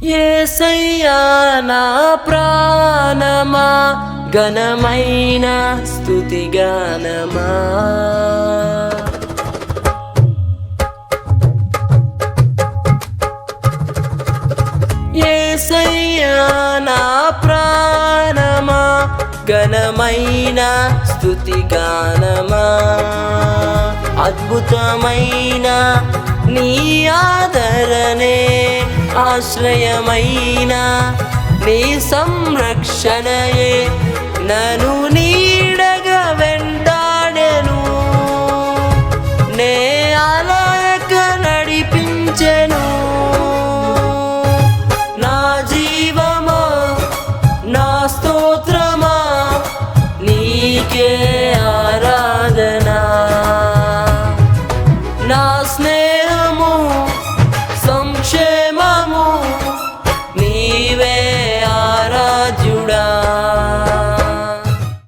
యేసయ్యా నా ప్రాణమా ఘనమైన స్తుతి గానమా. యేసయ్యా నా ప్రాణమా ఘనమైన స్తుతి గానమా. అద్భుతమైన నీ ఆదరణే ఆశ్రయమైన నీ సంరక్షణయే నను నీ